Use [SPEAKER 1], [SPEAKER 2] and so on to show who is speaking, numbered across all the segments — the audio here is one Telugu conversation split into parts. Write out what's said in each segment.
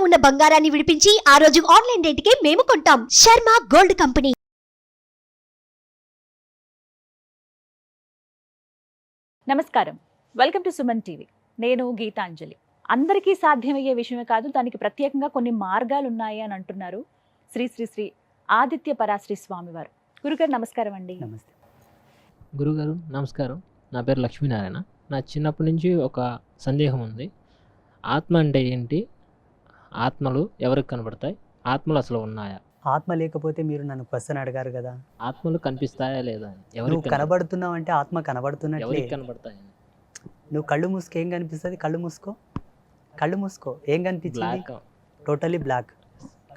[SPEAKER 1] ఉన్న బంగారాన్ని విడిపించి ఆ రోజు ఆన్లైన్ రేటుకే మేము కొంటాం. Sharma gold company.
[SPEAKER 2] నమస్కారం, వెల్కమ్ టు సుమన్ టీవీ. నేను గీతాంజలి. అందరికీ సాధ్యమయ్యే విషయమే కాదు, దానికి ప్రత్యేకంగా కొన్ని మార్గాలు ఉన్నాయి అని అంటున్నారు శ్రీ శ్రీ శ్రీ ఆదిత్య పరాశ్రీ స్వామి వారు. గురుగారు నమస్కారం అండి.
[SPEAKER 3] నమస్తే
[SPEAKER 4] గురుగారు నమస్కారం. నా పేరు లక్ష్మీనారాయణ. నా చిన్నప్పటి నుంచి ఒక సందేహం ఉంది. ఆత్మ అంటే ఏంటి? ఆత్మలు ఎవరికి కనబడతాయి? ఆత్మలు అసలు ఉన్నాయా?
[SPEAKER 3] ఆత్మ లేకపోతే మీరు నన్ను క్వశ్చన్ అడిగారు కదా,
[SPEAKER 4] ఆత్మలు కనిపిస్తాయా లేదా అని.
[SPEAKER 3] నువ్వు కనబడుతున్నావు అంటే ఆత్మ కనబడుతున్నట్లే.
[SPEAKER 4] ఎవరికి కనబడతాయని?
[SPEAKER 3] నువ్వు కళ్ళు మూసుకో, ఏం కనిపిస్తుంది? కళ్ళు మూసుకో ఏం కనిపిస్తుంది?
[SPEAKER 4] బ్లాక్.
[SPEAKER 3] Totally black.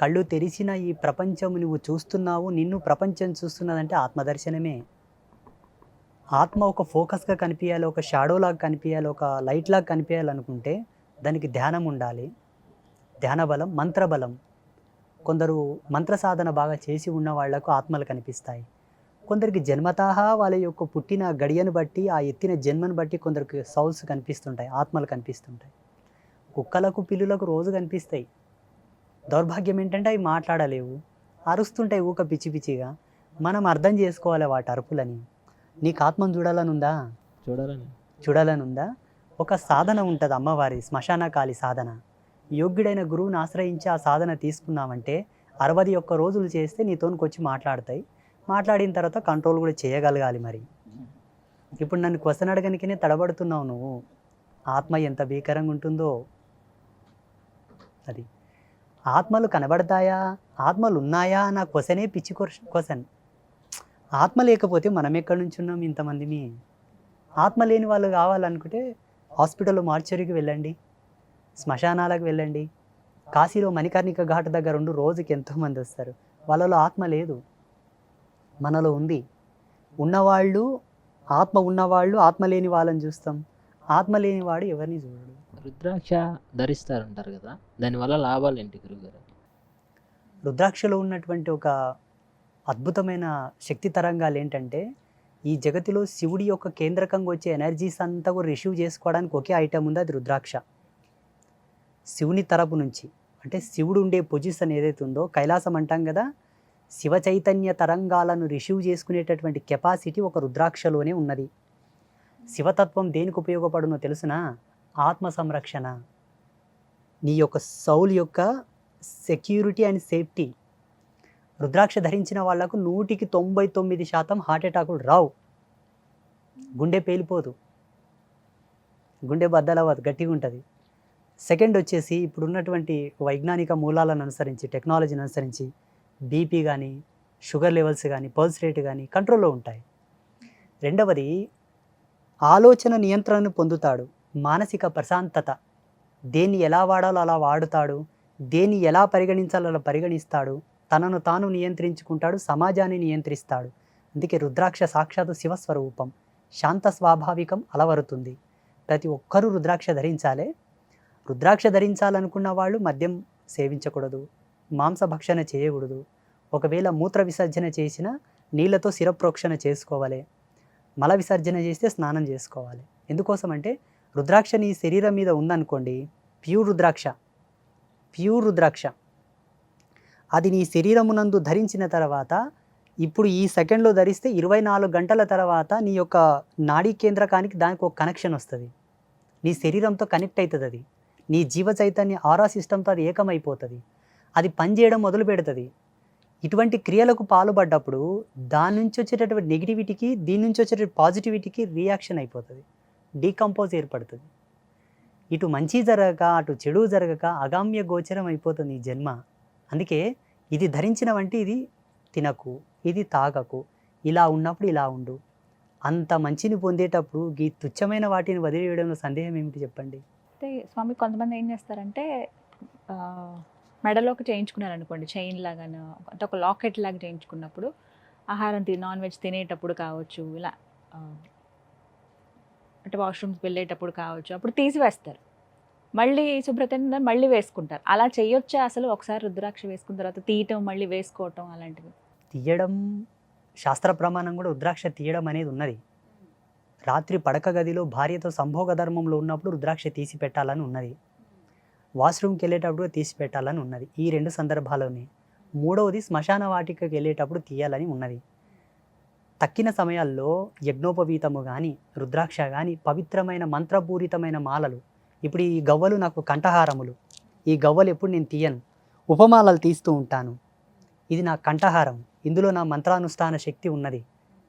[SPEAKER 3] కళ్ళు తెరిచిన ఈ ప్రపంచం నువ్వు చూస్తున్నావు, నిన్ను ప్రపంచం చూస్తున్నదంటే ఆత్మదర్శనమే. ఆత్మ ఒక ఫోకస్గా కనిపించాలి, ఒక షాడో లాగా కనిపించాలి, ఒక లైట్ లాగా కనిపించాలనుకుంటే దానికి ధ్యానం ఉండాలి. ధ్యాన బలం, మంత్రబలం. కొందరు మంత్ర సాధన బాగా చేసి ఉన్న వాళ్లకు ఆత్మలు కనిపిస్తాయి. కొందరికి జన్మతః వాళ్ళ యొక్క పుట్టిన గడియను బట్టి, ఆ ఎత్తిన జన్మను బట్టి కొందరికి సౌల్స్ కనిపిస్తుంటాయి, ఆత్మలు కనిపిస్తుంటాయి. కుక్కలకు పిల్లులకు రోజు కనిపిస్తాయి. దౌర్భాగ్యం ఏంటంటే అవి మాట్లాడలేవు, అరుస్తుంటాయి ఊక పిచ్చి పిచ్చిగా. మనం అర్థం చేసుకోవాలి వాటి అరుపులని. నీకు ఆత్మను చూడాలనుందా? చూడాలనుందా? ఒక సాధన ఉంటుంది అమ్మవారి, శ్మశానకాలి సాధన. యోగ్యుడైన గురువుని ఆశ్రయించి ఆ సాధన తీసుకున్నామంటే 61 రోజులు చేస్తే నీతోనికి వచ్చి మాట్లాడతాయి. మాట్లాడిన తర్వాత కంట్రోల్ కూడా చేయగలగాలి. మరి ఇప్పుడు నన్ను క్వశ్చన్ అడగనికనే తడబడుతున్నావు నువ్వు. ఆత్మ ఎంత భీకరంగా ఉంటుందో. అది ఆత్మలు కనబడతాయా, ఆత్మలు ఉన్నాయా నా క్వశ్చనే పిచ్చి క్వశ్చన్. ఆత్మ లేకపోతే మనం ఎక్కడి నుంచి ఉన్నాం ఇంతమందిని? ఆత్మ లేని వాళ్ళు కావాలనుకుంటే హాస్పిటల్లో మార్చరీకి వెళ్ళండి, శ్మశానాలకు వెళ్ళండి. కాశీలో మణికర్ణిక ఘాట్ దగ్గర ఉండి రోజుకి ఎంతోమంది వస్తారు. వాళ్ళలో ఆత్మ లేదు, మనలో ఉంది. ఉన్నవాళ్ళు, ఆత్మ ఉన్నవాళ్ళు, ఆత్మ లేని వాళ్ళని చూస్తాం. ఆత్మ లేనివాడు ఎవరిని చూడడు.
[SPEAKER 4] రుద్రాక్ష ధరిస్తారంటారు కదా, దానివల్ల లాభాలు ఏంటి గురుగారు?
[SPEAKER 3] రుద్రాక్షలో ఉన్నటువంటి ఒక అద్భుతమైన శక్తి తరంగాలు ఏంటంటే, ఈ జగతిలో శివుడి యొక్క కేంద్రకంగా వచ్చే ఎనర్జీస్ అంతా కూడా రిసీవ్ చేసుకోవడానికి ఒకే ఐటమ్ ఉంది, అది రుద్రాక్ష. శివుని తరపు నుంచి, అంటే శివుడు ఉండే పొజిషన్ ఏదైతే ఉందో, కైలాసం అంటాం కదా, శివ చైతన్య తరంగాలను రిసీవ్ చేసుకునేటటువంటి కెపాసిటీ ఒక రుద్రాక్షలోనే ఉన్నది. శివతత్వం దేనికి ఉపయోగపడునో తెలుసునా? ఆత్మ సంరక్షణ, నీ యొక్క సౌల్ యొక్క సెక్యూరిటీ అండ్ సేఫ్టీ. రుద్రాక్ష ధరించిన వాళ్లకు 99% హార్ట్ అటాకులు రావు, గుండె పేలిపోదు, గుండె బద్దలవ్వదు, గట్టిగా ఉంటుంది. సెకండ్ వచ్చేసి, ఇప్పుడు ఉన్నటువంటి వైజ్ఞానిక మూలాలను అనుసరించి, టెక్నాలజీని అనుసరించి బీపీ కానీ, షుగర్ లెవెల్స్ కానీ, పల్స్ రేట్ కానీ కంట్రోల్లో ఉంటాయి. రెండవది, ఆలోచన నియంత్రణను పొందుతాడు, మానసిక ప్రశాంతత. దేన్ని ఎలా వాడాలో అలా వాడుతాడు, దేన్ని ఎలా పరిగణించాలో అలా పరిగణిస్తాడు, తనను తాను నియంత్రించుకుంటాడు, సమాజాన్ని నియంత్రిస్తాడు. అందుకే రుద్రాక్ష సాక్షాత్తు శివస్వరూపం, శాంత స్వాభావికం, అలవరుతుంది. ప్రతి ఒక్కరూ రుద్రాక్ష ధరించాలి. రుద్రాక్ష ధరించాలనుకున్న వాళ్ళు మద్యం సేవించకూడదు, మాంసభక్షణ చేయకూడదు. ఒకవేళ మూత్ర విసర్జన చేసిన నీళ్లతో శిరప్రోక్షణ చేసుకోవాలి, మల విసర్జన చేస్తే స్నానం చేసుకోవాలి. ఎందుకోసం అంటే, రుద్రాక్ష నీ శరీరం మీద ఉందనుకోండి, ప్యూర్ రుద్రాక్ష, అది నీ శరీరమునందు ధరించిన తర్వాత, ఇప్పుడు ఈ సెకండ్లో ధరిస్తే 24 గంటల తర్వాత నీ యొక్క నాడీ కేంద్రకానికి దానికి ఒక కనెక్షన్ వస్తుంది, నీ శరీరంతో కనెక్ట్ అవుతుంది. అది నీ జీవ చైతన్య ఆరా సిస్టంతో అది ఏకమైపోతుంది, అది పనిచేయడం మొదలు పెడుతుంది. ఇటువంటి క్రియలకు పాల్పడ్డప్పుడు దాని నుంచి వచ్చేటటువంటి నెగిటివిటీకి, దీని నుంచి వచ్చేటటువంటి పాజిటివిటీకి రియాక్షన్ అయిపోతుంది, డీకంపోజ్ ఏర్పడుతుంది. ఇటు మంచి జరగక అటు చెడు జరగక అగామ్య గోచరం అయిపోతుంది ఈ జన్మ. అందుకే ఇది ధరించినవంటే ఇది తినకు, ఇది తాగకు, ఇలా ఉన్నప్పుడు ఇలా ఉండు. అంత మంచిని పొందేటప్పుడు ఈ తుచ్చమైన వాటిని వదిలివేయడంలో సందేహం ఏమిటి చెప్పండి?
[SPEAKER 2] అంటే స్వామి, కొంతమంది ఏం చేస్తారంటే మెడలోకి చేయించుకున్నారు అనుకోండి, చైన్ లాగాను, అంటే ఒక లాకెట్ లాగా చేయించుకున్నప్పుడు ఆహారం నాన్ వెజ్ తినేటప్పుడు కావచ్చు, ఇలా అంటే వాష్రూమ్స్ వెళ్ళేటప్పుడు కావచ్చు, అప్పుడు తీసివేస్తారు, మళ్ళీ శుభ్రత మళ్ళీ వేసుకుంటారు. అలా చేయొచ్చా అసలు? ఒకసారి రుద్రాక్ష వేసుకున్న తర్వాత తీయటం, మళ్ళీ వేసుకోవటం అలాంటివి?
[SPEAKER 3] తీయడం శాస్త్ర ప్రమాణం కూడా రుద్రాక్ష తీయడం అనేది ఉన్నది. రాత్రి పడక గదిలో భార్యతో సంభోగ ధర్మంలో ఉన్నప్పుడు రుద్రాక్ష తీసి పెట్టాలని ఉన్నది. వాష్రూమ్కి వెళ్ళేటప్పుడు తీసి పెట్టాలని ఉన్నది ఈ 2 సందర్భాల్లోనే. మూడవది శ్మశాన వాటికకి వెళ్ళేటప్పుడు తీయాలని ఉన్నది. తక్కిన సమయాల్లో యజ్ఞోపవీతము కానీ రుద్రాక్ష కానీ పవిత్రమైన మంత్రపూరితమైన మాలలు, ఇప్పుడు ఈ గవ్వలు నాకు కంఠహారములు, ఈ గవ్వలు ఎప్పుడు నేను తీయను, ఉపమాలలు తీస్తూ ఉంటాను. ఇది నా కంఠహారం, ఇందులో నా మంత్రానుష్ఠాన శక్తి ఉన్నది.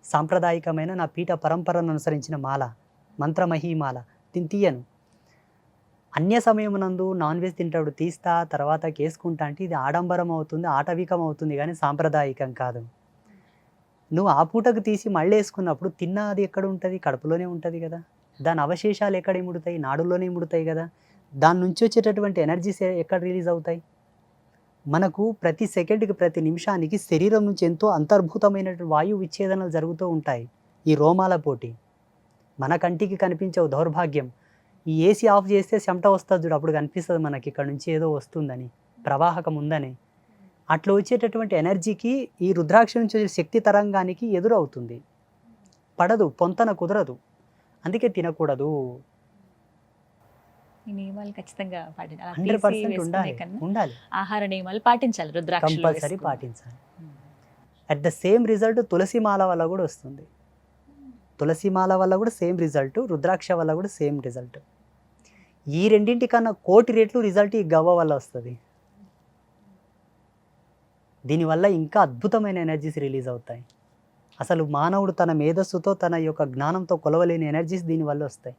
[SPEAKER 3] సాంప్రదాయకమైన నా పీఠ పరంపరను అనుసరించిన మాల, మంత్రమహీమాల, దీన్ని తీయను. అన్య సమయమునందు నాన్ వెజ్ తింటాడు తీస్తా తర్వాత కేసుకుంటా అంటే ఇది ఆడంబరం అవుతుంది, ఆటవికం అవుతుంది, కానీ సాంప్రదాయకం కాదు. నువ్వు ఆ పూటకు తీసి మళ్ళీ వేసుకున్నప్పుడు తిన్నది ఎక్కడ ఉంటుంది? కడుపులోనే ఉంటుంది కదా. దాని అవశేషాలు ఎక్కడ ఇముడుతాయి? నాడుల్లోనే ఇముడుతాయి కదా. దాని నుంచి వచ్చేటటువంటి ఎనర్జీస్ ఎక్కడ రిలీజ్ అవుతాయి? మనకు ప్రతి సెకండ్కి ప్రతి నిమిషానికి శరీరం నుంచి ఎంతో అంతర్భూతమైన వాయువు విచ్ఛేదనలు జరుగుతూ ఉంటాయి. ఈ రోమాల పోటీ మన కంటికి కనిపించవు, దౌర్భాగ్యం. ఈ ఏసీ ఆఫ్ చేస్తే చెమట వస్తుంది చూడు, అప్పుడు కనిపిస్తుంది మనకి ఇక్కడ నుంచి ఏదో వస్తుందని, ప్రవాహకం ఉందని. అట్లా వచ్చేటటువంటి ఎనర్జీకి ఈ రుద్రాక్ష నుంచి వచ్చే శక్తి తరంగానికి ఎదురవుతుంది, పడదు, పొంతన కుదరదు. అందుకే తినకూడదు.
[SPEAKER 2] ఈ నియమాలు ఖచ్చితంగా పాటించాలి. అలా
[SPEAKER 3] 100%
[SPEAKER 2] తీసి
[SPEAKER 3] ఉండాలి
[SPEAKER 2] వేసుకునే కన్నా
[SPEAKER 3] ఉండాలి
[SPEAKER 2] ఆహార నియమాలు పాటించాలి. రుద్రాక్షలు
[SPEAKER 3] కంపల్సరీ
[SPEAKER 2] వేసుకుని.
[SPEAKER 3] పాటించాలి. అట్ ద సేమ్ రిజల్ట్ తులసి మాల వల్ల కూడా వస్తుంది. తులసి మాల వల్ల కూడా సేమ్ రిజల్ట్, రుద్రాక్ష వల్ల కూడా సేమ్ రిజల్ట్. ఈ రెండింటికన్నా 1,000,000 రెట్లు రిజల్ట్ ఈ గవ్వ వల్ల వస్తుంది. దీనివల్ల ఇంకా అద్భుతమైన ఎనర్జీస్ రిలీజ్ అవుతాయి. అసలు మానవుడు తన మేధస్సుతో తన యొక్క జ్ఞానంతో కొలవలేని ఎనర్జీస్ దీనివల్ల వస్తాయి.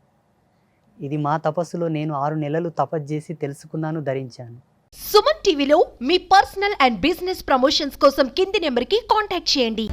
[SPEAKER 3] ఇది మా తపస్సులో నేను 6 నెలలు తపస్సు చేసి తెలుసుకున్నాను, ధరించాను.
[SPEAKER 1] సుమన్ టీవీలో మీ పర్సనల్ అండ్ బిజినెస్ ప్రమోషన్స్ కోసం కింది నెంబర్కి కాంటాక్ట్ చేయండి.